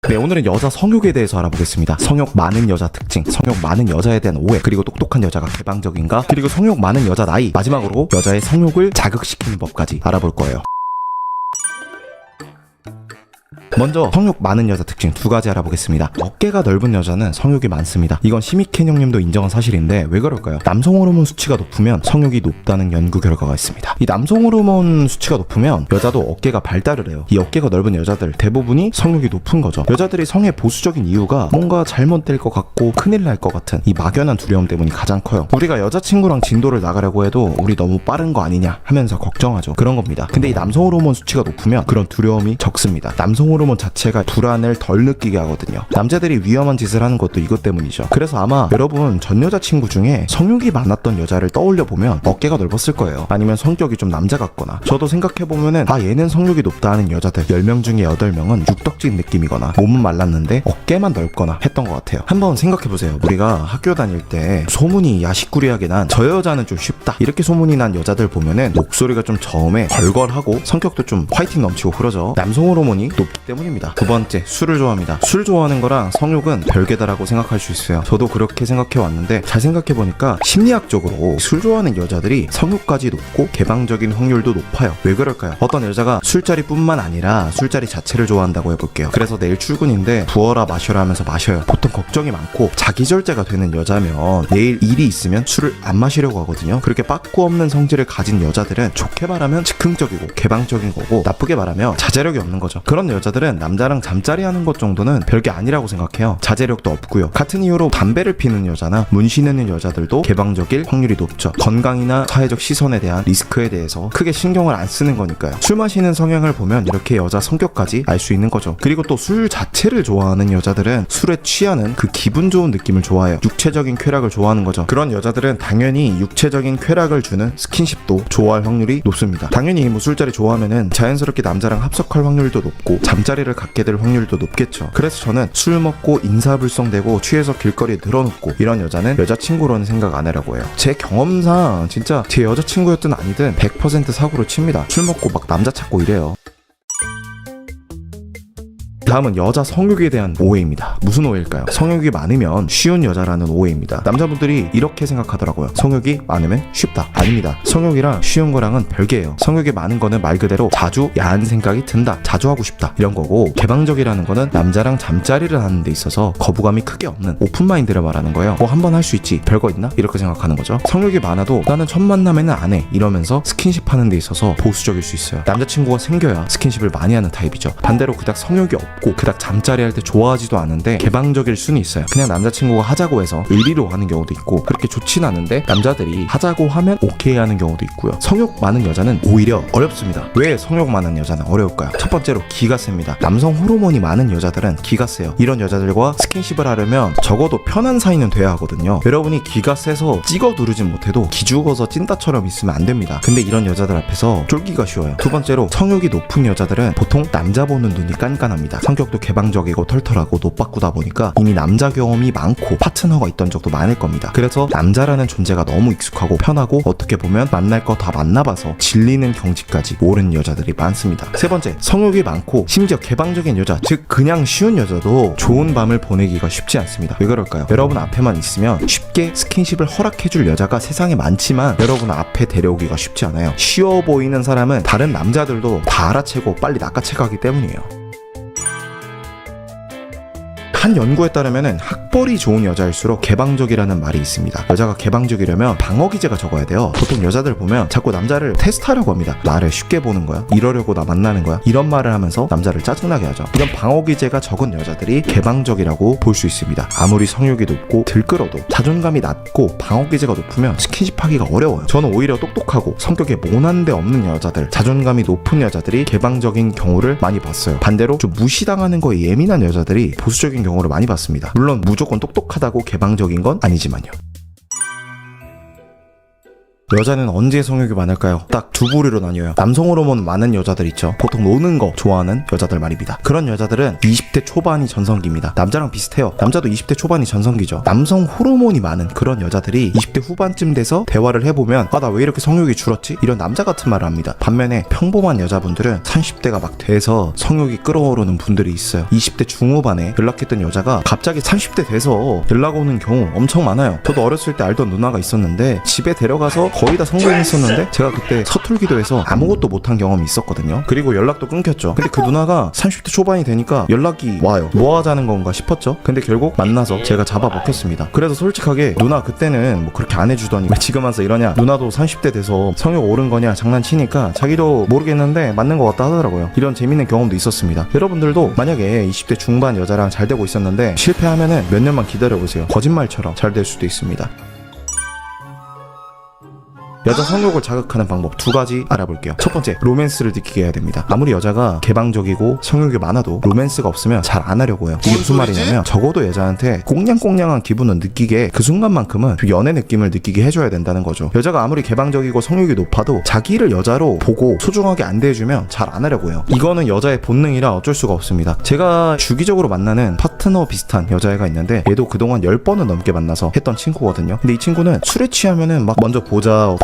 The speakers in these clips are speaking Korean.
네, 오늘은 여자 성욕에 대해서 알아보겠습니다. 성욕 많은 여자 특징, 성욕 많은 여자에 대한 오해, 그리고 똑똑한 여자가 개방적인가, 그리고 성욕 많은 여자 나이, 마지막으로 여자의 성욕을 자극시키는 법까지 알아볼 거예요. 먼저 성욕 많은 여자 특징 두 가지 알아보겠습니다. 어깨가 넓은 여자는 성욕이 많습니다. 이건 시미켄 형님도 인정한 사실인데 왜 그럴까요? 남성 호르몬 수치가 높으면 성욕이 높다는 연구 결과가 있습니다. 이 남성 호르몬 수치가 높으면 여자도 어깨가 발달을 해요. 이 어깨가 넓은 여자들 대부분이 성욕이 높은 거죠. 여자들이 성에 보수적인 이유가 뭔가 잘못될 것 같고 큰일 날 것 같은 이 막연한 두려움 때문이 가장 커요. 우리가 여자친구랑 진도를 나가려고 해도 우리 너무 빠른 거 아니냐 하면서 걱정하죠. 그런 겁니다. 근데 이 남성 호르몬 수치가 높으면 그런 두려움이 적습니다. 남성 호르몬 자체가 불안을 덜 느끼게 하거든요. 남자들이 위험한 짓을 하는 것도 이것 때문이죠. 그래서 아마 여러분 전 여자친구 중에 성욕이 많았던 여자를 떠올려 보면 어깨가 넓었을 거예요. 아니면 성격이 좀 남자 같거나. 저도 생각해보면은 얘는 성욕이 높다 하는 여자들 10명 중에 8명은 육덕진 느낌이거나 몸은 말랐는데 어깨만 넓거나 했던 것 같아요. 한번 생각해보세요. 우리가 학교 다닐 때 소문이 야식구리하게 난 저 여자는 좀 쉽다 이렇게 소문이 난 여자들 보면은 목소리가 좀 저음해 걸걸하고 성격도 좀 화이팅 넘치고 그러죠. 남성 호르몬이 높기 때문입니다. 두 번째, 술을 좋아합니다. 술 좋아하는 거랑 성욕은 별개다라고 생각할 수 있어요. 저도 그렇게 생각해 왔는데 잘 생각해보니까 심리학적으로 술 좋아하는 여자들이 성욕까지 높고 개방적인 확률도 높아요. 왜 그럴까요? 어떤 여자가 술자리뿐만 아니라 술자리 자체를 좋아한다고 해볼게요. 그래서 내일 출근인데 부어라 마셔라 하면서 마셔요. 보통 걱정이 많고 자기절제가 되는 여자면 내일 일이 있으면 술을 안 마시려고 하거든요. 그렇게 빠꾸 없는 성질을 가진 여자들은 좋게 말하면 즉흥적이고 개방적인 거고 나쁘게 말하면 자제력이 없는 거죠. 그런 여자들은 남자랑 잠자리 하는 것 정도는 별게 아니라고 생각해요. 자제력도 없고요. 같은 이유로 담배를 피는 여자나 문신 있는 여자들도 개방적일 확률이 높죠. 건강이나 사회적 시선에 대한 리스크에 대해서 크게 신경을 안 쓰는 거니까요. 술 마시는 성향을 보면 이렇게 여자 성격까지 알 수 있는 거죠. 그리고 또 술 자체를 좋아하는 여자들은 술에 취하는 그 기분 좋은 느낌을 좋아해요. 육체적인 쾌락을 좋아하는 거죠. 그런 여자들은 당연히 육체적인 쾌락을 주는 스킨십도 좋아할 확률이 높습니다. 당연히 뭐 술자리 좋아하면은 자연스럽게 남자랑 합석할 확률도 높고 잠자리를 갖게 될 확률도 높겠죠. 그래서 저는 술 먹고 인사불성되고 취해서 길거리에 늘어놓고 이런 여자는 여자친구로는 생각 안 하려고 해요. 제 경험상 진짜 제 여자친구였든 아니든 100% 사고로 칩니다. 술 먹고 막 남자 찾고 이래요. 다음은 여자 성욕에 대한 오해입니다. 무슨 오해일까요? 성욕이 많으면 쉬운 여자라는 오해입니다. 남자분들이 이렇게 생각하더라고요. 성욕이 많으면 쉽다. 아닙니다. 성욕이랑 쉬운 거랑은 별개예요. 성욕이 많은 거는 말 그대로 자주 야한 생각이 든다. 자주 하고 싶다. 이런 거고 개방적이라는 거는 남자랑 잠자리를 하는 데 있어서 거부감이 크게 없는 오픈마인드를 말하는 거예요. 뭐 한 번 할 수 있지. 별거 있나? 이렇게 생각하는 거죠. 성욕이 많아도 나는 첫 만남에는 안 해. 이러면서 스킨십 하는 데 있어서 보수적일 수 있어요. 남자친구가 생겨야 스킨십을 많이 하는 타입이죠. 반대로 그닥 성욕이 없고 그닥 잠자리 할 때 좋아하지도 않은데 개방적일 수는 있어요. 그냥 남자친구가 하자고 해서 의리로 하는 경우도 있고 그렇게 좋진 않은데 남자들이 하자고 하면 오케이 하는 경우도 있고요. 성욕 많은 여자는 오히려 어렵습니다. 왜 성욕 많은 여자는 어려울까요? 첫 번째로 기가 셉니다. 남성 호르몬이 많은 여자들은 기가 세요. 이런 여자들과 스킨십을 하려면 적어도 편한 사이는 돼야 하거든요. 여러분이 기가 세서 찍어 누르진 못해도 기죽어서 찐따처럼 있으면 안 됩니다. 근데 이런 여자들 앞에서 쫄기가 쉬워요. 두 번째로 성욕이 높은 여자들은 보통 남자 보는 눈이 깐깐합니다. 성격도 개방적이고 털털하고 노빠꾸다 보니까 이미 남자 경험이 많고 파트너가 있던 적도 많을 겁니다. 그래서 남자라는 존재가 너무 익숙하고 편하고 어떻게 보면 만날 거 다 만나봐서 질리는 경지까지 오른 여자들이 많습니다. 세 번째, 성욕이 많고 심지어 개방적인 여자, 즉 그냥 쉬운 여자도 좋은 밤을 보내기가 쉽지 않습니다. 왜 그럴까요? 여러분 앞에만 있으면 쉽게 스킨십을 허락해줄 여자가 세상에 많지만 여러분 앞에 데려오기가 쉽지 않아요. 쉬워 보이는 사람은 다른 남자들도 다 알아채고 빨리 낚아채가기 때문이에요. 한 연구에 따르면 학벌이 좋은 여자일수록 개방적이라는 말이 있습니다. 여자가 개방적이려면 방어 기제가 적어야 돼요. 보통 여자들 보면 자꾸 남자를 테스트하려고 합니다. 나를 쉽게 보는 거야? 이러려고 나 만나는 거야? 이런 말을 하면서 남자를 짜증나게 하죠. 이런 방어 기제가 적은 여자들이 개방적이라고 볼 수 있습니다. 아무리 성욕이 높고 들끓어도 자존감이 낮고 방어 기제가 높으면 스킨십 하기가 어려워요. 저는 오히려 똑똑하고 성격에 모난 데 없는 여자들, 자존감이 높은 여자들이 개방적인 경우를 많이 봤어요. 반대로 좀 무시당하는 거에 예민한 여자들이 보수적인 경우를 많이 봤습니다. 물론 무조건 똑똑하다고 개방적인 건 아니지만요. 여자는 언제 성욕이 많을까요? 딱 두 부류로 나뉘어요. 남성 호르몬 많은 여자들 있죠. 보통 노는 거 좋아하는 여자들 말입니다. 그런 여자들은 20대 초반이 전성기입니다. 남자랑 비슷해요. 남자도 20대 초반이 전성기죠. 남성 호르몬이 많은 그런 여자들이 20대 후반쯤 돼서 대화를 해보면 나 왜 이렇게 성욕이 줄었지? 이런 남자 같은 말을 합니다. 반면에 평범한 여자분들은 30대가 막 돼서 성욕이 끓어오르는 분들이 있어요. 20대 중후반에 연락했던 여자가 갑자기 30대 돼서 연락 오는 경우 엄청 많아요. 저도 어렸을 때 알던 누나가 있었는데 집에 데려가서 거의 다 성공했었는데 제가 그때 서툴기도 해서 아무것도 못한 경험이 있었거든요. 그리고 연락도 끊겼죠. 근데 그 누나가 30대 초반이 되니까 연락이 와요. 뭐 하자는 건가 싶었죠. 근데 결국 만나서 제가 잡아먹혔습니다. 그래서 솔직하게 누나 그때는 뭐 그렇게 안 해주더니 왜 지금 와서 이러냐, 누나도 30대 돼서 성욕 오른 거냐 장난치니까 자기도 모르겠는데 맞는 것 같다 하더라고요. 이런 재밌는 경험도 있었습니다. 여러분들도 만약에 20대 중반 여자랑 잘 되고 있었는데 실패하면은 몇 년만 기다려보세요. 거짓말처럼 잘 될 수도 있습니다. 여자 성욕을 자극하는 방법 두 가지 알아볼게요. 첫 번째, 로맨스를 느끼게 해야 됩니다. 아무리 여자가 개방적이고 성욕이 많아도 로맨스가 없으면 잘 안 하려고 해요. 이게 무슨 말이냐면 적어도 여자한테 꽁냥꽁냥한 기분은 느끼게 그 순간만큼은 연애 느낌을 느끼게 해줘야 된다는 거죠. 여자가 아무리 개방적이고 성욕이 높아도 자기를 여자로 보고 소중하게 안 대해주면 잘 안 하려고 해요. 이거는 여자의 본능이라 어쩔 수가 없습니다. 제가 주기적으로 만나는 파트너 비슷한 여자애가 있는데 얘도 그동안 10번은 넘게 만나서 했던 친구거든요. 근데 이 친구는 술에 취하면은 막 먼저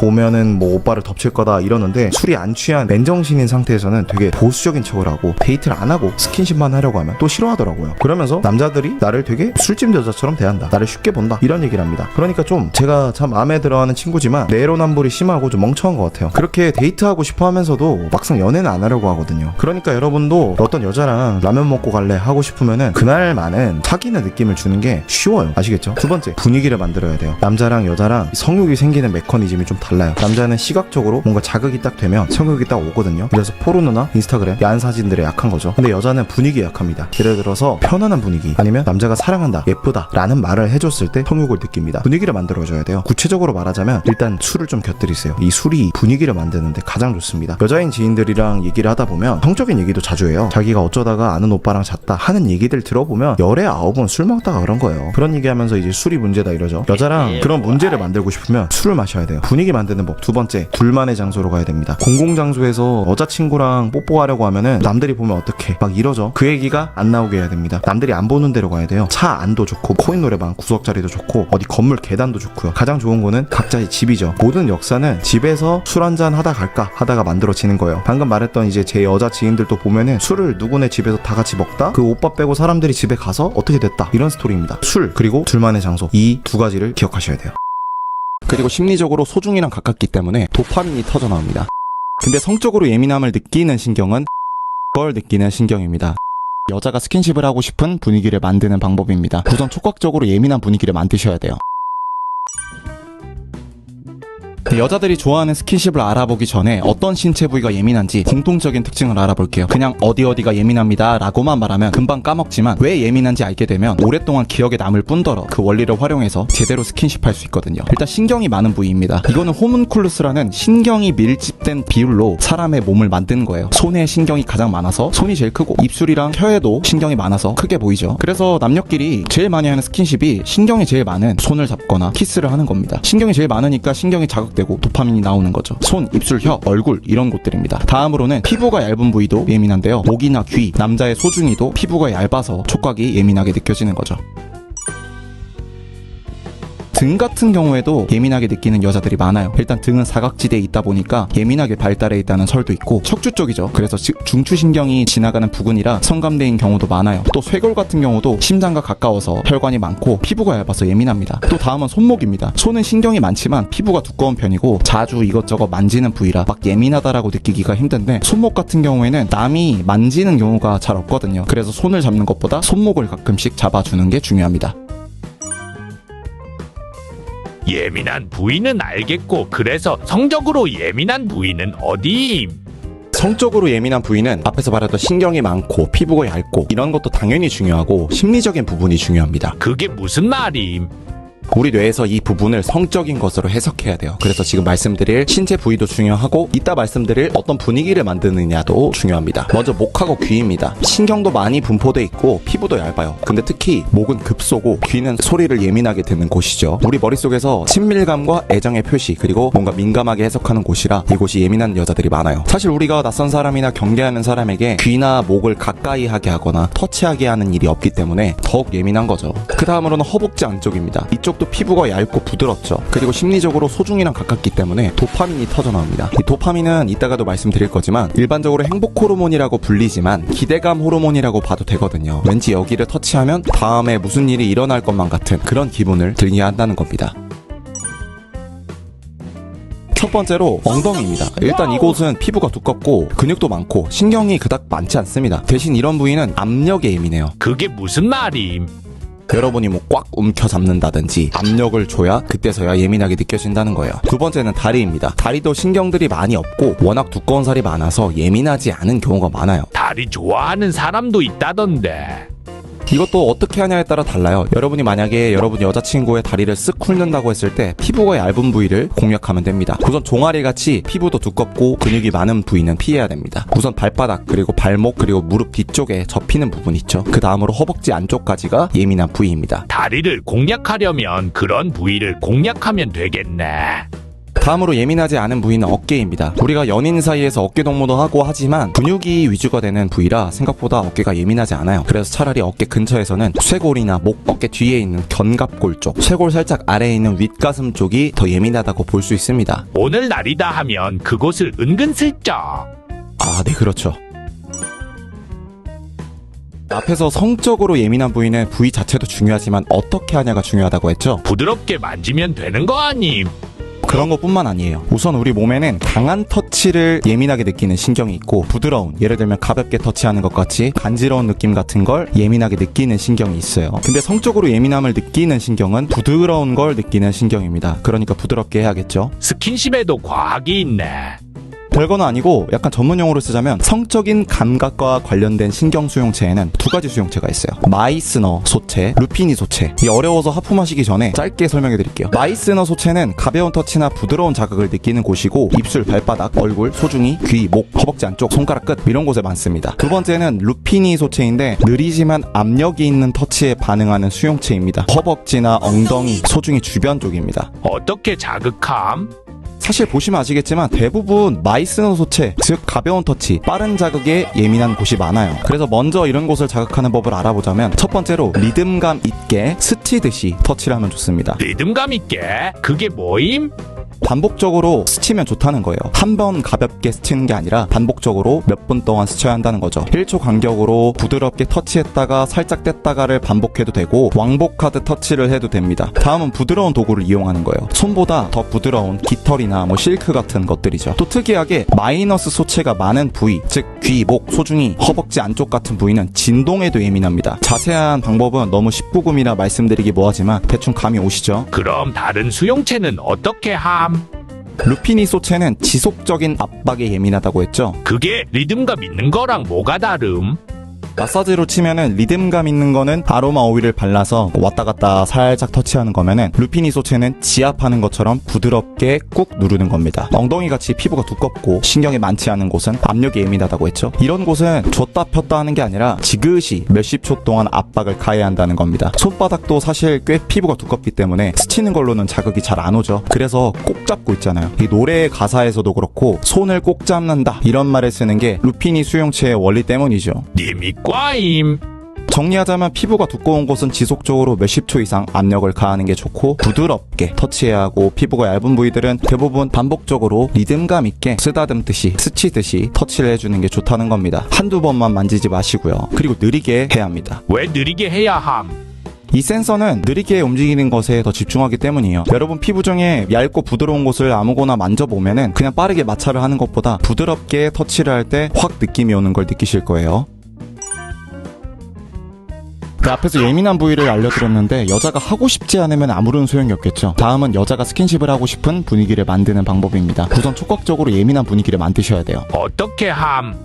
보면은 뭐 오빠를 덮칠 거다 이러는데 술이 안 취한 맨정신인 상태에서는 되게 보수적인 척을 하고 데이트를 안 하고 스킨십만 하려고 하면 또 싫어하더라고요. 그러면서 남자들이 나를 되게 술집 여자처럼 대한다, 나를 쉽게 본다, 이런 얘기를 합니다. 그러니까 좀 제가 참 마음에 들어하는 친구지만 내로남불이 심하고 좀 멍청한 것 같아요. 그렇게 데이트하고 싶어 하면서도 막상 연애는 안 하려고 하거든요. 그러니까 여러분도 어떤 여자랑 라면 먹고 갈래 하고 싶으면은 그날만은 사귀는 느낌을 주는 게 쉬워요. 아시겠죠? 두 번째, 분위기를 만들어야 돼요. 남자랑 여자랑 성욕이 생기는 메커니즘이 좀 달라요. 남자는 시각적으로 뭔가 자극이 딱 되면 성욕이 딱 오거든요. 그래서 포르노나 인스타그램 야한 사진들에 약한 거죠. 근데 여자는 분위기에 약합니다. 예를 들어서 편안한 분위기, 아니면 남자가 사랑한다, 예쁘다 라는 말을 해줬을 때 성욕을 느낍니다. 분위기를 만들어줘야 돼요. 구체적으로 말하자면 일단 술을 좀 곁들이세요. 이 술이 분위기를 만드는데 가장 좋습니다. 여자인 지인들이랑 얘기를 하다 보면 성적인 얘기도 자주 해요. 자기가 어쩌다가 아는 오빠랑 잤다 하는 얘기들 들어보면 열에 9은 술 먹다가 그런 거예요. 그런 얘기하면서 이제 술이 문제다 이러죠. 여자랑 그런 문제를 만들고 싶으면 술을 마셔야 돼요. 분위기 만드는 법. 두 번째, 둘만의 장소로 가야 됩니다. 공공장소에서 여자친구랑 뽀뽀하려고 하면은 남들이 보면 어떡해 막 이러죠. 그 얘기가 안 나오게 해야 됩니다. 남들이 안 보는 데로 가야 돼요. 차 안도 좋고 코인 노래방 구석자리도 좋고 어디 건물 계단도 좋고요. 가장 좋은 거는 각자의 집이죠. 모든 역사는 집에서 술 한잔 하다 갈까 하다가 만들어지는 거예요. 방금 말했던 이제 제 여자 지인들도 보면은 술을 누구네 집에서 다 같이 먹다 그 오빠 빼고 사람들이 집에 가서 어떻게 됐다, 이런 스토리입니다. 술 그리고 둘만의 장소, 이 두 가지를 기억하셔야 돼요. 그리고 심리적으로 소중이랑 가깝기 때문에 도파민이 터져 나옵니다. 근데 성적으로 예민함을 느끼는 신경은 걸 느끼는 신경입니다. 여자가 스킨십을 하고 싶은 분위기를 만드는 방법입니다. 우선 촉각적으로 예민한 분위기를 만드셔야 돼요. 여자들이 좋아하는 스킨십을 알아보기 전에 어떤 신체 부위가 예민한지 공통적인 특징을 알아볼게요. 그냥 어디가 예민합니다 라고만 말하면 금방 까먹지만 왜 예민한지 알게 되면 오랫동안 기억에 남을 뿐더러 그 원리를 활용해서 제대로 스킨십할 수 있거든요. 일단 신경이 많은 부위입니다. 이거는 호문쿨루스라는 신경이 밀집된 비율로 사람의 몸을 만드는 거예요. 손에 신경이 가장 많아서 손이 제일 크고 입술이랑 혀에도 신경이 많아서 크게 보이죠. 그래서 남녀끼리 제일 많이 하는 스킨십이 신경이 제일 많은 손을 잡거나 키스를 하는 겁니다. 신경이 제일 많으니까 신경이 자극되고 도파민이 나오는 거죠. 손, 입술, 혀, 얼굴 이런 곳들입니다. 다음으로는 피부가 얇은 부위도 예민한데요. 목이나 귀, 남자의 소중이도 피부가 얇아서 촉각이 예민하게 느껴지는 거죠. 등 같은 경우에도 예민하게 느끼는 여자들이 많아요. 일단 등은 사각지대에 있다 보니까 예민하게 발달해 있다는 설도 있고 척추 쪽이죠. 그래서 중추신경이 지나가는 부근이라 성감대인 경우도 많아요. 또 쇄골 같은 경우도 심장과 가까워서 혈관이 많고 피부가 얇아서 예민합니다. 또 다음은 손목입니다. 손은 신경이 많지만 피부가 두꺼운 편이고 자주 이것저것 만지는 부위라 막 예민하다라고 느끼기가 힘든데 손목 같은 경우에는 남이 만지는 경우가 잘 없거든요. 그래서 손을 잡는 것보다 손목을 가끔씩 잡아주는 게 중요합니다. 예민한 부위는 알겠고, 그래서 성적으로 예민한 부위는 어디임? 성적으로 예민한 부위는 앞에서 말했던 신경이 많고 피부가 얇고 이런 것도 당연히 중요하고 심리적인 부분이 중요합니다. 그게 무슨 말임? 우리 뇌에서 이 부분을 성적인 것으로 해석해야 돼요. 그래서 지금 말씀드릴 신체 부위도 중요하고 이따 말씀드릴 어떤 분위기를 만드느냐도 중요합니다. 먼저 목하고 귀입니다. 신경도 많이 분포돼 있고 피부도 얇아요. 근데 특히 목은 급소고 귀는 소리를 예민하게 듣는 곳이죠. 우리 머릿속에서 친밀감과 애정의 표시 그리고 뭔가 민감하게 해석하는 곳이라 이곳이 예민한 여자들이 많아요. 사실 우리가 낯선 사람이나 경계하는 사람에게 귀나 목을 가까이 하게 하거나 터치하게 하는 일이 없기 때문에 더욱 예민한 거죠. 그 다음으로는 허벅지 안쪽입니다. 이쪽도 피부가 얇고 부드럽죠. 그리고 심리적으로 소중이랑 가깝기 때문에 도파민이 터져나옵니다. 이 도파민은 이따가도 말씀드릴 거지만 일반적으로 행복 호르몬이라고 불리지만 기대감 호르몬이라고 봐도 되거든요. 왠지 여기를 터치하면 다음에 무슨 일이 일어날 것만 같은 그런 기분을 들게 한다는 겁니다. 첫 번째로 엉덩이입니다. 일단 이곳은 피부가 두껍고 근육도 많고 신경이 그닥 많지 않습니다. 대신 이런 부위는 압력에 예민해요. 그게 무슨 말임? 여러분이 뭐 꽉 움켜잡는다든지 압력을 줘야 그때서야 예민하게 느껴진다는 거예요. 두 번째는 다리입니다. 다리도 신경들이 많이 없고 워낙 두꺼운 살이 많아서 예민하지 않은 경우가 많아요. 다리 좋아하는 사람도 있다던데. 이것도 어떻게 하냐에 따라 달라요. 여러분이 만약에 여러분 여자친구의 다리를 쓱 훑는다고 했을 때 피부가 얇은 부위를 공략하면 됩니다. 우선 종아리같이 피부도 두껍고 근육이 많은 부위는 피해야 됩니다. 우선 발바닥 그리고 발목 그리고 무릎 뒤쪽에 접히는 부분 있죠. 그 다음으로 허벅지 안쪽까지가 예민한 부위입니다. 다리를 공략하려면 그런 부위를 공략하면 되겠네. 다음으로 예민하지 않은 부위는 어깨입니다. 우리가 연인 사이에서 어깨 동무도 하고 하지만 근육이 위주가 되는 부위라 생각보다 어깨가 예민하지 않아요. 그래서 차라리 어깨 근처에서는 쇄골이나 목, 어깨 뒤에 있는 견갑골 쪽, 쇄골 살짝 아래에 있는 윗가슴 쪽이 더 예민하다고 볼 수 있습니다. 오늘 날이다 하면 그곳을 은근슬쩍. 네, 그렇죠. 앞에서 성적으로 예민한 부위는 부위 자체도 중요하지만 어떻게 하냐가 중요하다고 했죠. 부드럽게 만지면 되는 거 아님? 그런 것뿐만 아니에요. 우선 우리 몸에는 강한 터치를 예민하게 느끼는 신경이 있고 부드러운, 예를 들면 가볍게 터치하는 것 같이 간지러운 느낌 같은 걸 예민하게 느끼는 신경이 있어요. 근데 성적으로 예민함을 느끼는 신경은 부드러운 걸 느끼는 신경입니다. 그러니까 부드럽게 해야겠죠. 스킨십에도 과학이 있네. 별거는 아니고 약간 전문용어로 쓰자면 성적인 감각과 관련된 신경 수용체에는 두 가지 수용체가 있어요. 마이스너 소체, 루피니 소체. 이 어려워서 하품하시기 전에 짧게 설명해 드릴게요. 마이스너 소체는 가벼운 터치나 부드러운 자극을 느끼는 곳이고 입술, 발바닥, 얼굴, 소중이, 귀, 목, 허벅지 안쪽, 손가락 끝 이런 곳에 많습니다. 두 번째는 루피니 소체인데 느리지만 압력이 있는 터치에 반응하는 수용체입니다. 허벅지나 엉덩이, 소중이 주변 쪽입니다. 어떻게 자극함? 사실 보시면 아시겠지만 대부분 마이스너 소체, 즉 가벼운 터치, 빠른 자극에 예민한 곳이 많아요. 그래서 먼저 이런 곳을 자극하는 법을 알아보자면 첫 번째로 리듬감 있게 스치듯이 터치를 하면 좋습니다. 리듬감 있게? 그게 뭐임? 반복적으로 스치면 좋다는 거예요. 한 번 가볍게 스치는 게 아니라 반복적으로 몇 분 동안 스쳐야 한다는 거죠. 1초 간격으로 부드럽게 터치했다가 살짝 뗐다가를 반복해도 되고 왕복하듯 터치를 해도 됩니다. 다음은 부드러운 도구를 이용하는 거예요. 손보다 더 부드러운 깃털이나 실크 같은 것들이죠. 또 특이하게 마이너스 소체가 많은 부위, 즉 귀, 목, 소중이, 허벅지 안쪽 같은 부위는 진동에도 예민합니다. 자세한 방법은 너무 19금이라 말씀드리기 뭐하지만 대충 감이 오시죠? 그럼 다른 수용체는 어떻게 함? 루피니 소체는 지속적인 압박에 예민하다고 했죠. 그게 리듬감 있는 거랑 뭐가 다름? 마사지로 치면은 리듬감 있는 거는 아로마 오일을 발라서 왔다 갔다 살짝 터치하는 거면은 루피니 소체는 지압하는 것처럼 부드럽게 꾹 누르는 겁니다. 엉덩이같이 피부가 두껍고 신경이 많지 않은 곳은 압력이 예민하다고 했죠. 이런 곳은 줬다 폈다 하는 게 아니라 지그시 몇십 초 동안 압박을 가해야 한다는 겁니다. 손바닥도 사실 꽤 피부가 두껍기 때문에 스치는 걸로는 자극이 잘 안 오죠. 그래서 꼭 잡고 있잖아요. 이 노래의 가사에서도 그렇고 손을 꼭 잡는다 이런 말을 쓰는 게 루피니 수용체의 원리 때문이죠. 님이 꽈임. 정리하자면 피부가 두꺼운 곳은 지속적으로 몇십 초 이상 압력을 가하는 게 좋고 부드럽게 터치해야 하고 피부가 얇은 부위들은 대부분 반복적으로 리듬감 있게 쓰다듬듯이 스치듯이 터치를 해주는 게 좋다는 겁니다. 한두 번만 만지지 마시고요. 그리고 느리게 해야 합니다. 왜 느리게 해야 함? 이 센서는 느리게 움직이는 것에 더 집중하기 때문이에요. 여러분 피부 중에 얇고 부드러운 곳을 아무거나 만져보면은 그냥 빠르게 마찰을 하는 것보다 부드럽게 터치를 할 때 확 느낌이 오는 걸 느끼실 거예요. 앞에서 예민한 부위를 알려드렸는데 여자가 하고 싶지 않으면 아무런 소용이 없겠죠. 다음은 여자가 스킨십을 하고 싶은 분위기를 만드는 방법입니다. 우선 촉각적으로 예민한 분위기를 만드셔야 돼요. 어떻게 함?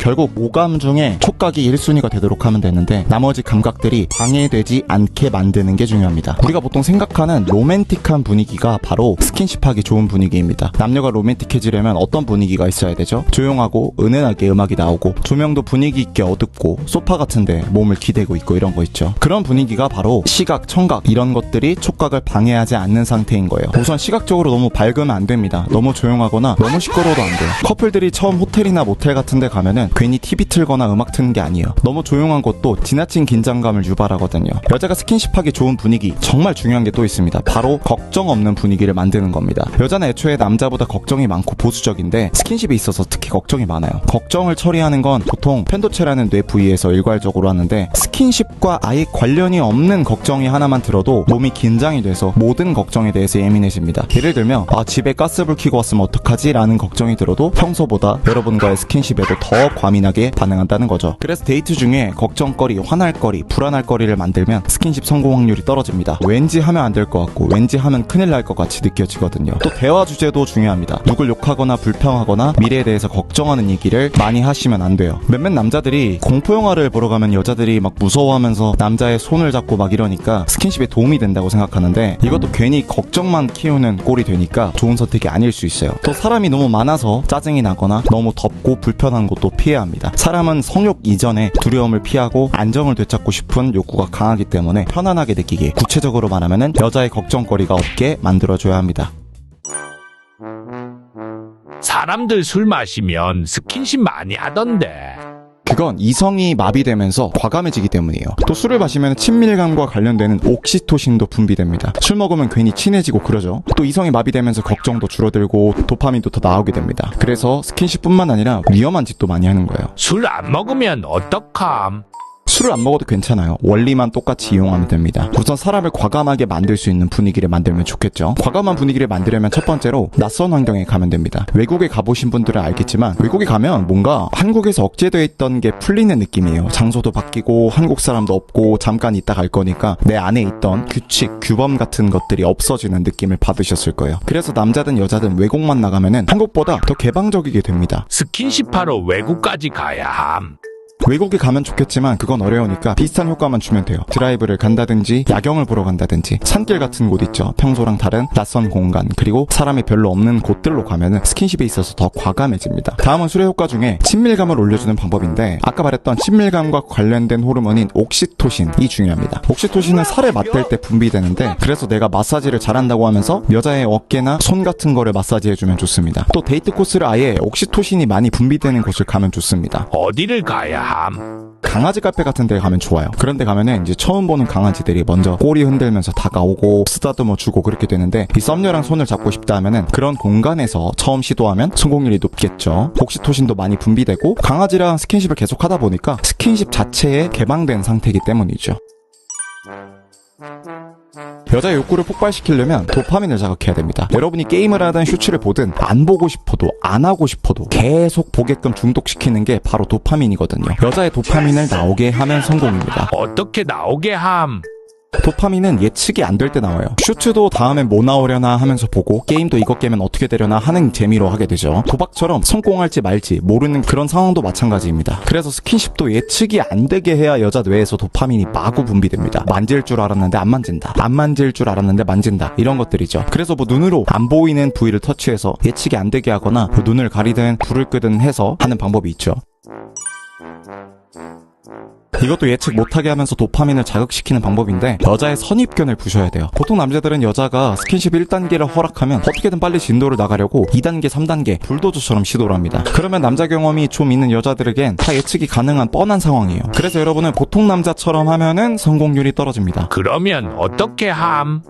결국 오감 중에 촉각이 1순위가 되도록 하면 되는데 나머지 감각들이 방해되지 않게 만드는 게 중요합니다. 우리가 보통 생각하는 로맨틱한 분위기가 바로 스킨십하기 좋은 분위기입니다. 남녀가 로맨틱해지려면 어떤 분위기가 있어야 되죠? 조용하고 은은하게 음악이 나오고 조명도 분위기 있게 어둡고 소파 같은데 몸을 기대고 있고 이런 거 있죠. 그런 분위기가 바로 시각, 청각 이런 것들이 촉각을 방해하지 않는 상태인 거예요. 우선 시각적으로 너무 밝으면 안 됩니다. 너무 조용하거나 너무 시끄러워도 안 돼요. 커플들이 처음 호텔이나 모텔 같은 데 가면은 괜히 TV 틀거나 음악 트는 게 아니에요. 너무 조용한 곳도 지나친 긴장감을 유발하거든요. 여자가 스킨십하기 좋은 분위기 정말 중요한 게 또 있습니다. 바로 걱정 없는 분위기를 만드는 겁니다. 여자는 애초에 남자보다 걱정이 많고 보수적인데 스킨십에 있어서 특히 걱정이 많아요. 걱정을 처리하는 건 보통 펜도체라는 뇌 부위에서 일괄적으로 하는데 스킨십과 아예 관련이 없는 걱정이 하나만 들어도 몸이 긴장이 돼서 모든 걱정에 대해서 예민해집니다. 예를 들면 집에 가스불 켜고 왔으면 어떡하지? 라는 걱정이 들어도 평소보다 여러분과의 스킨십에도 더 과민하게 반응한다는 거죠. 그래서 데이트 중에 걱정거리, 화날거리, 불안할거리를 만들면 스킨십 성공 확률이 떨어집니다. 왠지 하면 안 될 것 같고 왠지 하면 큰일 날 것 같이 느껴지거든요. 또 대화 주제도 중요합니다. 누굴 욕하거나 불평하거나 미래에 대해서 걱정하는 얘기를 많이 하시면 안 돼요. 몇몇 남자들이 공포영화를 보러 가면 여자들이 막 무서워하면서 남자의 손을 잡고 막 이러니까 스킨십에 도움이 된다고 생각하는데 이것도 괜히 걱정만 키우는 꼴이 되니까 좋은 선택이 아닐 수 있어요. 또 사람이 너무 많아서 짜증이 나거나 너무 덥고 불편한 곳도 피해야 합니다. 사람은 성욕 이전에 두려움을 피하고 안정을 되찾고 싶은 욕구가 강하기 때문에 편안하게 느끼게, 구체적으로 말하면은 여자의 걱정거리가 없게 만들어줘야 합니다. 사람들 술 마시면 스킨십 많이 하던데. 그건 이성이 마비되면서 과감해지기 때문이에요. 또 술을 마시면 친밀감과 관련되는 옥시토신도 분비됩니다. 술 먹으면 괜히 친해지고 그러죠. 또 이성이 마비되면서 걱정도 줄어들고 도파민도 더 나오게 됩니다. 그래서 스킨십뿐만 아니라 위험한 짓도 많이 하는 거예요. 술 안 먹으면 어떡함? 술을 안 먹어도 괜찮아요. 원리만 똑같이 이용하면 됩니다. 우선 사람을 과감하게 만들 수 있는 분위기를 만들면 좋겠죠. 과감한 분위기를 만들려면 첫 번째로 낯선 환경에 가면 됩니다. 외국에 가보신 분들은 알겠지만 외국에 가면 뭔가 한국에서 억제되어 있던 게 풀리는 느낌이에요. 장소도 바뀌고 한국 사람도 없고 잠깐 있다 갈 거니까 내 안에 있던 규칙, 규범 같은 것들이 없어지는 느낌을 받으셨을 거예요. 그래서 남자든 여자든 외국만 나가면은 한국보다 더 개방적이게 됩니다. 스킨십하러 외국까지 가야 함. 외국에 가면 좋겠지만 그건 어려우니까 비슷한 효과만 주면 돼요. 드라이브를 간다든지 야경을 보러 간다든지 산길 같은 곳 있죠. 평소랑 다른 낯선 공간 그리고 사람이 별로 없는 곳들로 가면은 스킨십에 있어서 더 과감해집니다. 다음은 술의 효과 중에 친밀감을 올려주는 방법인데 아까 말했던 친밀감과 관련된 호르몬인 옥시토신이 중요합니다. 옥시토신은 살에 맞댈 때 분비되는데 그래서 내가 마사지를 잘한다고 하면서 여자의 어깨나 손 같은 거를 마사지해주면 좋습니다. 또 데이트 코스를 아예 옥시토신이 많이 분비되는 곳을 가면 좋습니다. 어디를 가야 함? 강아지 카페 같은 데 가면 좋아요. 그런데 가면은 이제 처음 보는 강아지들이 먼저 꼬리 흔들면서 다가오고 쓰다듬어 주고 그렇게 되는데 이 썸녀랑 손을 잡고 싶다 하면은 그런 공간에서 처음 시도하면 성공률이 높겠죠. 옥시토신도 많이 분비되고 강아지랑 스킨십을 계속 하다 보니까 스킨십 자체에 개방된 상태이기 때문이죠. 여자의 욕구를 폭발시키려면 도파민을 자극해야 됩니다. 여러분이 게임을 하든 쇼츠를 보든 안 보고 싶어도 안 하고 싶어도 계속 보게끔 중독시키는 게 바로 도파민이거든요. 여자의 도파민을 나오게 하면 성공입니다. 어떻게 나오게 함? 도파민은 예측이 안 될 때 나와요. 슈트도 다음엔 뭐 나오려나 하면서 보고 게임도 이거 깨면 어떻게 되려나 하는 재미로 하게 되죠. 도박처럼 성공할지 말지 모르는 그런 상황도 마찬가지입니다. 그래서 스킨십도 예측이 안 되게 해야 여자 뇌에서 도파민이 마구 분비됩니다. 만질 줄 알았는데 안 만진다. 안 만질 줄 알았는데 만진다. 이런 것들이죠. 그래서 뭐 눈으로 안 보이는 부위를 터치해서 예측이 안 되게 하거나 뭐 눈을 가리든 불을 끄든 해서 하는 방법이 있죠. 이것도 예측 못하게 하면서 도파민을 자극시키는 방법인데 여자의 선입견을 부셔야 돼요. 보통 남자들은 여자가 스킨십 1단계를 허락하면 어떻게든 빨리 진도를 나가려고 2단계, 3단계 불도저처럼 시도를 합니다. 그러면 남자 경험이 좀 있는 여자들에겐 다 예측이 가능한 뻔한 상황이에요. 그래서 여러분은 보통 남자처럼 하면은 성공률이 떨어집니다. 그러면 어떻게 함?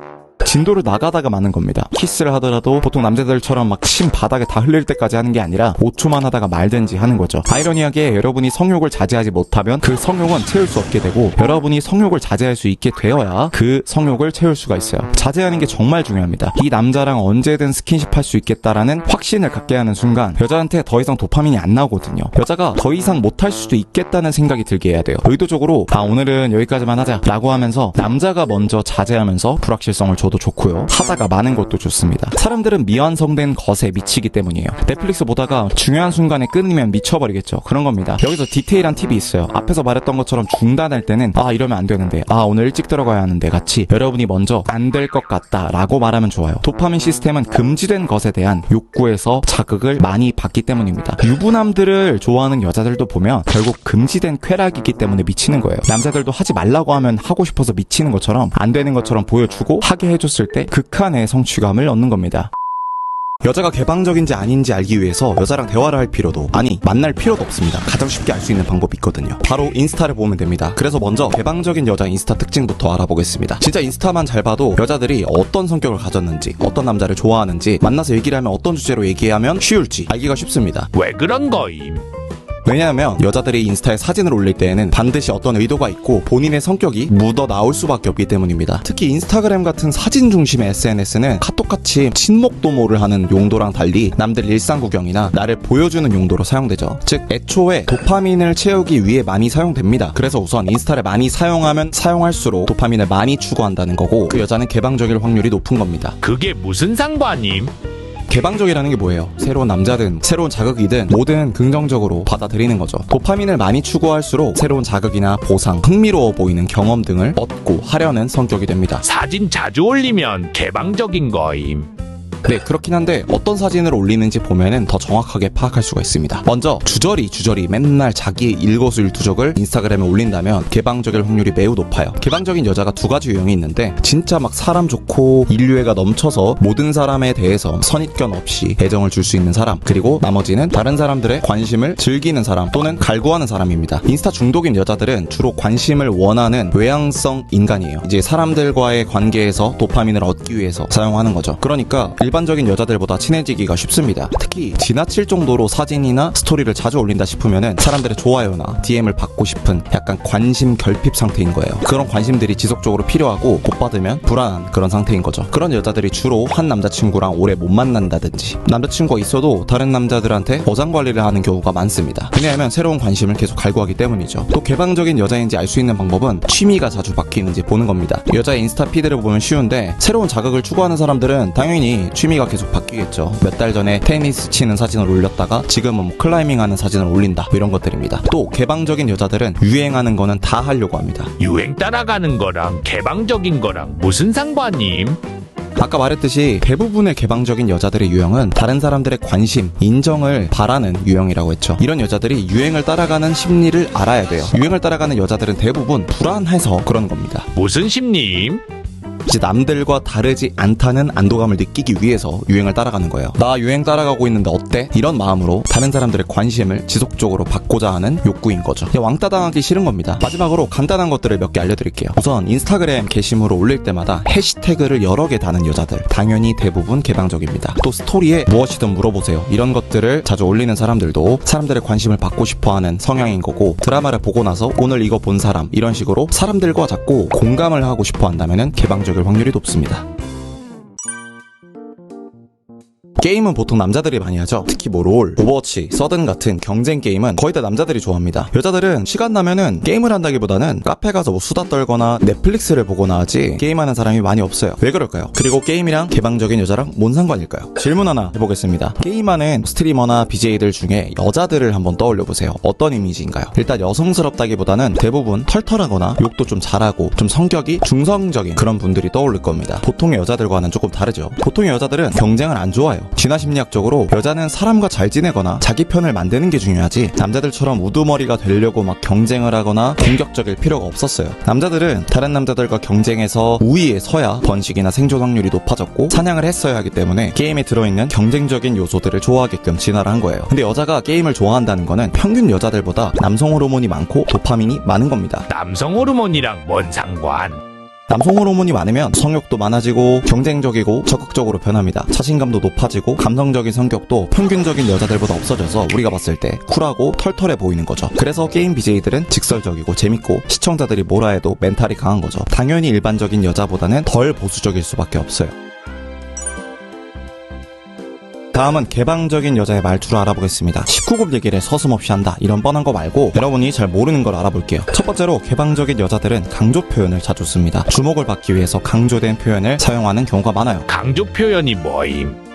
진도를 나가다가 마는 겁니다. 키스를 하더라도 보통 남자들처럼 막 침 바닥에 다 흘릴 때까지 하는 게 아니라 5초만 하다가 말든지 하는 거죠. 아이러니하게 여러분이 성욕을 자제하지 못하면 그 성욕은 채울 수 없게 되고 여러분이 성욕을 자제할 수 있게 되어야 그 성욕을 채울 수가 있어요. 자제하는 게 정말 중요합니다. 이 남자랑 언제든 스킨십 할 수 있겠다라는 확신을 갖게 하는 순간 여자한테 더 이상 도파민이 안 나오거든요. 여자가 더 이상 못할 수도 있겠다는 생각이 들게 해야 돼요. 의도적으로 오늘은 여기까지만 하자 라고 하면서 남자가 먼저 자제하면서 불확실성을 줘 저도 좋고요. 하다가 많은 것도 좋습니다. 사람들은 미완성된 것에 미치기 때문이에요. 넷플릭스 보다가 중요한 순간에 끊으면 미쳐버리겠죠. 그런 겁니다. 여기서 디테일한 팁이 있어요. 앞에서 말했던 것처럼 중단할 때는 이러면 안 되는데, 오늘 일찍 들어가야 하는데 같이 여러분이 먼저 안 될 것 같다 라고 말하면 좋아요. 도파민 시스템은 금지된 것에 대한 욕구에서 자극을 많이 받기 때문입니다. 유부남들을 좋아하는 여자들도 보면 결국 금지된 쾌락이기 때문에 미치는 거예요. 남자들도 하지 말라고 하면 하고 싶어서 미치는 것처럼, 안 되는 것처럼 보여주고 하게 해줬을 때 극한의 성취감을 얻는 겁니다. 여자가 개방적인지 아닌지 알기 위해서 여자랑 대화를 할 필요도, 만날 필요도 없습니다. 가장 쉽게 알 수 있는 방법이 있거든요. 바로 인스타를 보면 됩니다. 그래서 먼저 개방적인 여자 인스타 특징부터 알아보겠습니다. 진짜 인스타만 잘 봐도 여자들이 어떤 성격을 가졌는지, 어떤 남자를 좋아하는지, 만나서 얘기를 하면 어떤 주제로 얘기하면 쉬울지 알기가 쉽습니다. 왜 그런 거임? 왜냐하면 여자들이 인스타에 사진을 올릴 때에는 반드시 어떤 의도가 있고 본인의 성격이 묻어 나올 수밖에 없기 때문입니다. 특히 인스타그램 같은 사진 중심의 SNS는 카톡같이 친목 도모를 하는 용도랑 달리 남들 일상 구경이나 나를 보여주는 용도로 사용되죠. 즉 애초에 도파민을 채우기 위해 많이 사용됩니다. 그래서 우선 인스타를 많이 사용하면 사용할수록 도파민을 많이 추구한다는 거고, 그 여자는 개방적일 확률이 높은 겁니다. 그게 무슨 상관임? 개방적이라는 게 뭐예요? 새로운 남자든 새로운 자극이든 뭐든 긍정적으로 받아들이는 거죠. 도파민을 많이 추구할수록 새로운 자극이나 보상, 흥미로워 보이는 경험 등을 얻고 하려는 성격이 됩니다. 사진 자주 올리면 개방적인 거임. 네, 그렇긴 한데 어떤 사진을 올리는지 보면은 더 정확하게 파악할 수가 있습니다. 먼저 주저리 맨날 자기의 일거수일투족을 인스타그램에 올린다면 개방적일 확률이 매우 높아요. 개방적인 여자가 두 가지 유형이 있는데, 진짜 막 사람 좋고 인류애가 넘쳐서 모든 사람에 대해서 선입견 없이 애정을 줄 수 있는 사람, 그리고 나머지는 다른 사람들의 관심을 즐기는 사람 또는 갈구하는 사람입니다. 인스타 중독인 여자들은 주로 관심을 원하는 외향성 인간이에요. 이제 사람들과의 관계에서 도파민을 얻기 위해서 사용하는 거죠. 그러니까 일반적인 여자들보다 친해지기가 쉽습니다. 특히 지나칠 정도로 사진이나 스토리를 자주 올린다 싶으면은 사람들의 좋아요나 DM을 받고 싶은 약간 관심 결핍 상태인 거예요. 그런 관심들이 지속적으로 필요하고 못 받으면 불안한 그런 상태인 거죠. 그런 여자들이 주로 한 남자친구랑 오래 못 만난다든지, 남자친구가 있어도 다른 남자들한테 어장관리를 하는 경우가 많습니다. 왜냐하면 새로운 관심을 계속 갈구하기 때문이죠. 또 개방적인 여자인지 알 수 있는 방법은 취미가 자주 바뀌는지 보는 겁니다. 여자의 인스타 피드를 보면 쉬운데, 새로운 자극을 추구하는 사람들은 당연히 취미가 계속 바뀌겠죠. 몇 달 전에 테니스 치는 사진을 올렸다가 지금은 클라이밍 하는 사진을 올린다, 이런 것들입니다. 또 개방적인 여자들은 유행하는 거는 다 하려고 합니다. 유행 따라가는 거랑 개방적인 거랑 무슨 상관임? 아까 말했듯이 대부분의 개방적인 여자들의 유형은 다른 사람들의 관심, 인정을 바라는 유형이라고 했죠. 이런 여자들이 유행을 따라가는 심리를 알아야 돼요. 유행을 따라가는 여자들은 대부분 불안해서 그런 겁니다. 무슨 심리임? 이제 남들과 다르지 않다는 안도감을 느끼기 위해서 유행을 따라가는 거예요. 나 유행 따라가고 있는데 어때? 이런 마음으로 다른 사람들의 관심을 지속적으로 받고자 하는 욕구인 거죠. 왕따 당하기 싫은 겁니다. 마지막으로 간단한 것들을 몇 개 알려드릴게요. 우선 인스타그램 게시물을 올릴 때마다 해시태그를 여러 개 다는 여자들, 당연히 대부분 개방적입니다. 또 스토리에 무엇이든 물어보세요, 이런 것들을 자주 올리는 사람들도 사람들의 관심을 받고 싶어하는 성향인 거고, 드라마를 보고 나서 오늘 이거 본 사람, 이런 식으로 사람들과 자꾸 공감을 하고 싶어 한다면 개방적일 확률이 높습니다. 게임은 보통 남자들이 많이 하죠. 특히 롤, 오버워치, 서든 같은 경쟁 게임은 거의 다 남자들이 좋아합니다. 여자들은 시간 나면은 게임을 한다기보다는 카페 가서 수다 떨거나 넷플릭스를 보거나 하지 게임하는 사람이 많이 없어요. 왜 그럴까요? 그리고 게임이랑 개방적인 여자랑 뭔 상관일까요? 질문 하나 해보겠습니다. 게임하는 스트리머나 BJ들 중에 여자들을 한번 떠올려보세요. 어떤 이미지인가요? 일단 여성스럽다기보다는 대부분 털털하거나 욕도 좀 잘하고 좀 성격이 중성적인 그런 분들이 떠오를 겁니다. 보통의 여자들과는 조금 다르죠. 보통의 여자들은 경쟁을 안 좋아해요. 진화심리학적으로 여자는 사람과 잘 지내거나 자기 편을 만드는 게 중요하지, 남자들처럼 우두머리가 되려고 막 경쟁을 하거나 공격적일 필요가 없었어요. 남자들은 다른 남자들과 경쟁해서 우위에 서야 번식이나 생존 확률이 높아졌고 사냥을 했어야 하기 때문에 게임에 들어있는 경쟁적인 요소들을 좋아하게끔 진화를 한 거예요. 근데 여자가 게임을 좋아한다는 거는 평균 여자들보다 남성 호르몬이 많고 도파민이 많은 겁니다. 남성 호르몬이랑 뭔 상관? 남성 호르몬이 많으면 성욕도 많아지고 경쟁적이고 적극적으로 변합니다. 자신감도 높아지고 감성적인 성격도 평균적인 여자들보다 없어져서 우리가 봤을 때 쿨하고 털털해 보이는 거죠. 그래서 게임 BJ들은 직설적이고 재밌고 시청자들이 뭐라 해도 멘탈이 강한 거죠. 당연히 일반적인 여자보다는 덜 보수적일 수밖에 없어요. 다음은 개방적인 여자의 말투를 알아보겠습니다. 19금 얘기를 서슴없이 한다 이런 뻔한 거 말고 여러분이 잘 모르는 걸 알아볼게요. 첫 번째로 개방적인 여자들은 강조 표현을 자주 씁니다. 주목을 받기 위해서 강조된 표현을 사용하는 경우가 많아요. 강조 표현이 뭐임?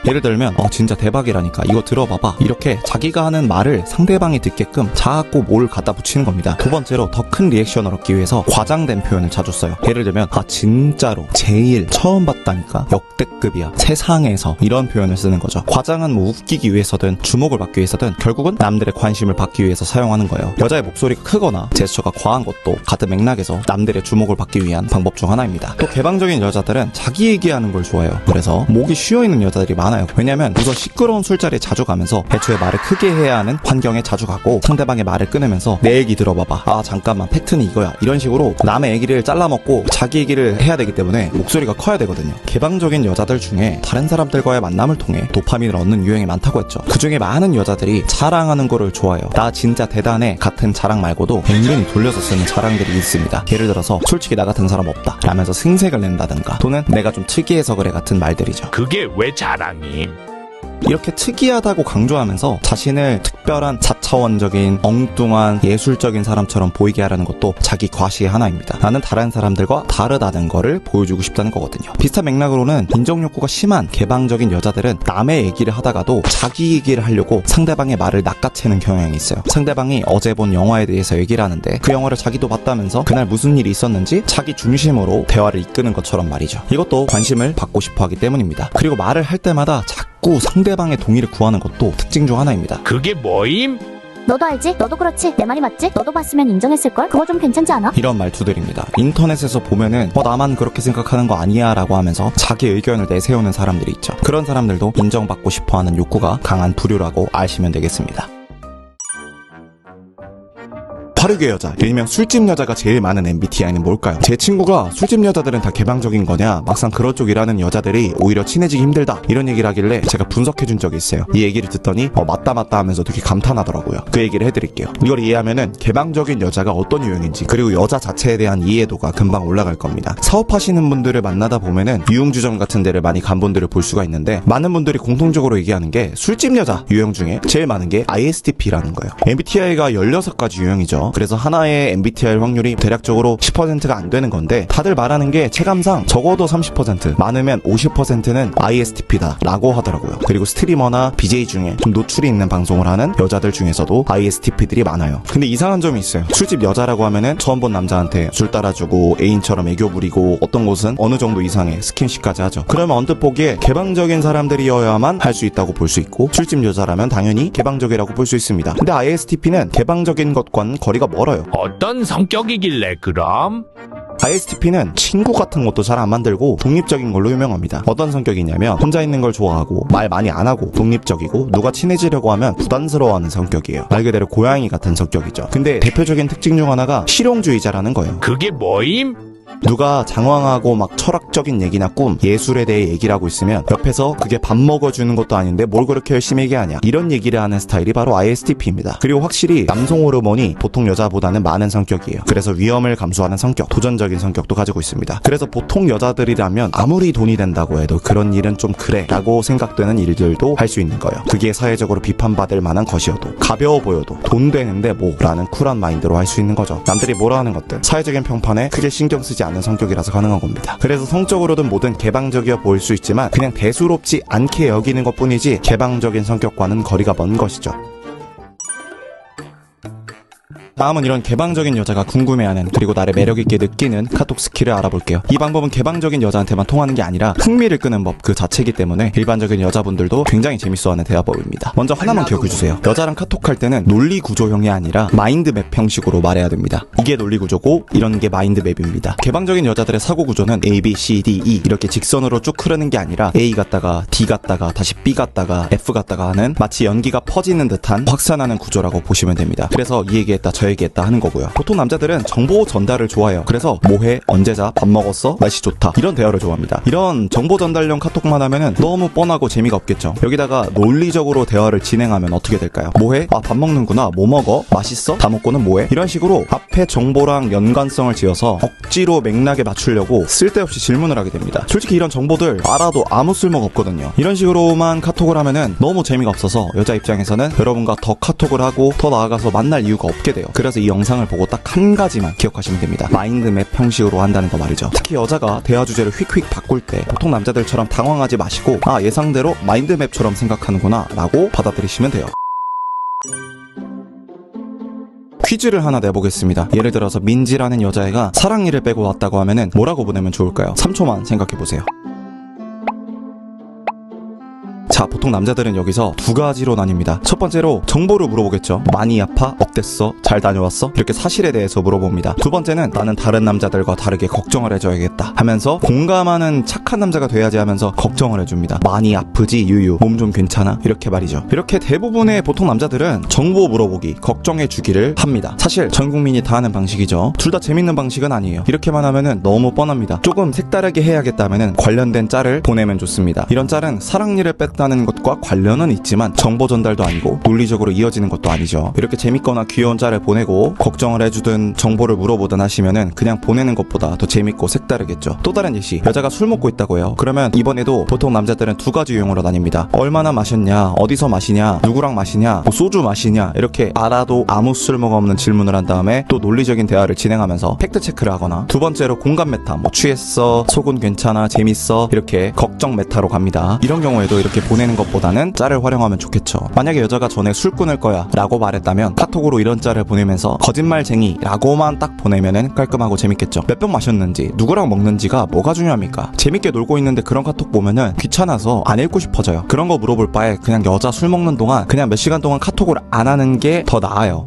예를 들면 진짜 대박이라니까 이거 들어봐봐 이렇게 자기가 하는 말을 상대방이 듣게끔 자꾸 뭘 갖다 붙이는 겁니다. 두 번째로 더 큰 리액션을 얻기 위해서 과장된 표현을 자주 써요. 예를 들면 진짜로 제일 처음 봤다니까 역대급이야 세상에서 이런 표현을 쓰는 거죠. 과장은 뭐 웃기기 위해서든 주목을 받기 위해서든 결국은 남들의 관심을 받기 위해서 사용하는 거예요. 여자의 목소리가 크거나 제스처가 과한 것도 같은 맥락에서 남들의 주목을 받기 위한 방법 중 하나입니다. 또 개방적인 여자들은 자기 얘기하는 걸 좋아해요. 그래서 목이 쉬어있는 여자들이 많아요. 왜냐면 우선 시끄러운 술자리에 자주 가면서 애초에 말을 크게 해야 하는 환경에 자주 가고 상대방의 말을 끊으면서 내 얘기 들어봐봐 잠깐만 팩트는 이거야 이런 식으로 남의 얘기를 잘라먹고 자기 얘기를 해야 되기 때문에 목소리가 커야 되거든요. 개방적인 여자들 중에 다른 사람들과의 만남을 통해 도파민을 얻는 유형이 많다고 했죠. 그 중에 많은 여자들이 자랑하는 거를 좋아해요. 나 진짜 대단해 같은 자랑 말고도 은근히 돌려서 쓰는 자랑들이 있습니다. 예를 들어서 솔직히 나 같은 사람 없다 라면서 승색을 낸다든가 또는 내가 좀 특이해서 그래 같은 말들이죠. 그게 왜 자랑임? 이렇게 특이하다고 강조하면서 자신을 특별한 자차원적인 엉뚱한 예술적인 사람처럼 보이게 하려는 것도 자기 과시의 하나입니다. 나는 다른 사람들과 다르다는 거를 보여주고 싶다는 거거든요. 비슷한 맥락으로는 인정욕구가 심한 개방적인 여자들은 남의 얘기를 하다가도 자기 얘기를 하려고 상대방의 말을 낚아채는 경향이 있어요. 상대방이 어제 본 영화에 대해서 얘기를 하는데 그 영화를 자기도 봤다면서 그날 무슨 일이 있었는지 자기 중심으로 대화를 이끄는 것처럼 말이죠. 이것도 관심을 받고 싶어 하기 때문입니다. 그리고 말을 할 때마다 자꾸 상대방의 동의를 구하는 것도 특징 중 하나입니다. 그게 뭐임? 너도 알지? 너도 그렇지? 내 말이 맞지? 너도 봤으면 인정했을걸? 그거 좀 괜찮지 않아? 이런 말투들입니다. 인터넷에서 보면은 나만 그렇게 생각하는 거 아니야 라고 하면서 자기 의견을 내세우는 사람들이 있죠. 그런 사람들도 인정받고 싶어하는 욕구가 강한 부류라고 아시면 되겠습니다. 화류계 여자, 일명 술집 여자가 제일 많은 MBTI는 뭘까요? 제 친구가 술집 여자들은 다 개방적인 거냐, 막상 그런 쪽 일하는 여자들이 오히려 친해지기 힘들다 이런 얘기를 하길래 제가 분석해준 적이 있어요. 이 얘기를 듣더니 맞다 하면서 되게 감탄하더라고요. 그 얘기를 해드릴게요. 이걸 이해하면은 개방적인 여자가 어떤 유형인지 그리고 여자 자체에 대한 이해도가 금방 올라갈 겁니다. 사업하시는 분들을 만나다 보면은 유흥주점 같은 데를 많이 간 분들을 볼 수가 있는데 많은 분들이 공통적으로 얘기하는 게 술집 여자 유형 중에 제일 많은 게 ISTP라는 거예요. MBTI가 16가지 유형이죠. 그래서 하나의 MBTI 확률이 대략적으로 10%가 안 되는 건데 다들 말하는 게 체감상 적어도 30% 많으면 50%는 ISTP다 라고 하더라고요. 그리고 스트리머나 BJ 중에 좀 노출이 있는 방송을 하는 여자들 중에서도 ISTP들이 많아요. 근데 이상한 점이 있어요. 술집 여자라고 하면은 처음 본 남자한테 술 따라주고 애인처럼 애교 부리고 어떤 곳은 어느 정도 이상의 스킨십까지 하죠. 그러면 언뜻 보기에 개방적인 사람들이어야만 할 수 있다고 볼 수 있고 술집 여자라면 당연히 개방적이라고 볼 수 있습니다. 근데 ISTP는 개방적인 것과는 거리가 멀어요. 어떤 성격이길래 그럼? ISTP는 친구 같은 것도 잘 안 만들고 독립적인 걸로 유명합니다. 어떤 성격이냐면 혼자 있는 걸 좋아하고 말 많이 안 하고 독립적이고 누가 친해지려고 하면 부담스러워하는 성격이에요. 말 그대로 고양이 같은 성격이죠. 근데 대표적인 특징 중 하나가 실용주의자라는 거예요. 그게 뭐임? 누가 장황하고 막 철학적인 얘기나 꿈, 예술에 대해 얘기를 하고 있으면 옆에서 그게 밥 먹어주는 것도 아닌데 뭘 그렇게 열심히 얘기하냐 이런 얘기를 하는 스타일이 바로 ISTP입니다. 그리고 확실히 남성 호르몬이 보통 여자보다는 많은 성격이에요. 그래서 위험을 감수하는 성격, 도전적인 성격도 가지고 있습니다. 그래서 보통 여자들이라면 아무리 돈이 된다고 해도 그런 일은 좀 그래 라고 생각되는 일들도 할 수 있는 거예요. 그게 사회적으로 비판받을 만한 것이어도 가벼워 보여도 돈 되는데 뭐 라는 쿨한 마인드로 할 수 있는 거죠. 남들이 뭐라 하는 것들 사회적인 평판에 크게 신경 쓰지 않는 성격이라서 가능한 겁니다. 그래서 성적으로든 뭐든 개방적이어 보일 수 있지만 그냥 대수롭지 않게 여기는 것뿐이지 개방적인 성격과는 거리가 먼 것이죠. 다음은 이런 개방적인 여자가 궁금해하는 그리고 나를 매력있게 느끼는 카톡 스킬을 알아볼게요. 이 방법은 개방적인 여자한테만 통하는 게 아니라 흥미를 끄는 법 그 자체이기 때문에 일반적인 여자분들도 굉장히 재밌어하는 대화법입니다. 먼저 하나만 기억해주세요. 여자랑 카톡할 때는 논리 구조형이 아니라 마인드맵 형식으로 말해야 됩니다. 이게 논리 구조고 이런 게 마인드맵입니다. 개방적인 여자들의 사고 구조는 A, B, C, D, E 이렇게 직선으로 쭉 흐르는 게 아니라 A 갔다가 D 갔다가 다시 B 갔다가 F 갔다가 하는 마치 연기가 퍼지는 듯한 확산하는 구조라고 보시면 됩니다. 그래서 이 얘기했다 더 얘기했다 하는 거고요. 보통 남자들은 정보 전달을 좋아해요. 그래서 뭐해? 언제 자? 밥 먹었어? 날씨 좋다. 이런 대화를 좋아합니다. 이런 정보 전달용 카톡만 하면은 너무 뻔하고 재미가 없겠죠. 여기다가 논리적으로 대화를 진행하면 어떻게 될까요? 뭐해? 아, 밥 먹는구나. 뭐 먹어? 맛있어? 다 먹고는 뭐해? 이런 식으로 앞에 정보랑 연관성을 지어서 억지로 맥락에 맞추려고 쓸데없이 질문을 하게 됩니다. 솔직히 이런 정보들 알아도 아무 쓸모가 없거든요. 이런 식으로만 카톡을 하면은 너무 재미가 없어서 여자 입장에서는 여러분과 더 카톡을 하고 더 나아가서 만날 이유가 없게 돼요. 그래서 이 영상을 보고 딱 한 가지만 기억하시면 됩니다. 마인드맵 형식으로 한다는 거 말이죠. 특히 여자가 대화 주제를 휙휙 바꿀 때 보통 남자들처럼 당황하지 마시고 아, 예상대로 마인드맵처럼 생각하는구나 라고 받아들이시면 돼요. 퀴즈를 하나 내보겠습니다. 예를 들어서 민지라는 여자애가 사랑니를 빼고 왔다고 하면은 뭐라고 보내면 좋을까요? 3초만 생각해보세요. 자, 보통 남자들은 여기서 두 가지로 나뉩니다. 첫 번째로 정보를 물어보겠죠. 많이 아파? 어땠어? 잘 다녀왔어? 이렇게 사실에 대해서 물어봅니다. 두 번째는 나는 다른 남자들과 다르게 걱정을 해줘야겠다 하면서 공감하는 착한 남자가 돼야지 하면서 걱정을 해줍니다. 많이 아프지? 유유. 몸 좀 괜찮아? 이렇게 말이죠. 이렇게 대부분의 보통 남자들은 정보 물어보기, 걱정해주기를 합니다. 사실 전 국민이 다 하는 방식이죠. 둘 다 재밌는 방식은 아니에요. 이렇게만 하면은 너무 뻔합니다. 조금 색다르게 해야겠다면은 관련된 짤을 보내면 좋습니다. 이런 짤은 사랑니를 뺐다는 것과 관련은 있지만 정보 전달도 아니고 논리적으로 이어지는 것도 아니죠. 이렇게 재밌거나 귀여운 짤을 보내고 걱정을 해주든 정보를 물어보든 하시면은 그냥 보내는 것보다 더 재밌고 색다르겠죠. 또 다른 예시, 여자가 술 먹고 있다고 해요. 그러면 이번에도 보통 남자들은 두 가지 유형으로 나뉩니다. 얼마나 마셨냐, 어디서 마시냐, 누구랑 마시냐, 뭐 소주 마시냐, 이렇게 알아도 아무 쓸모가 없는 질문을 한 다음에 또 논리적인 대화를 진행하면서 팩트 체크를 하거나, 두 번째로 공감 메타, 뭐 취했어, 속은 괜찮아, 재밌어, 이렇게 걱정 메타로 갑니다. 이런 경우에도 이렇게 보내는 것보다는 짤을 활용하면 좋겠죠. 만약에 여자가 전에 술 끊을 거야 라고 말했다면 카톡으로 이런 짤을 보내면서 거짓말쟁이 라고만 딱 보내면은 깔끔하고 재밌겠죠. 몇 병 마셨는지, 누구랑 먹는지가 뭐가 중요합니까? 재밌게 놀고 있는데 그런 카톡 보면은 귀찮아서 안 읽고 싶어져요. 그런 거 물어볼 바에 그냥 여자 술 먹는 동안 그냥 몇 시간 동안 카톡을 안 하는 게 더 나아요.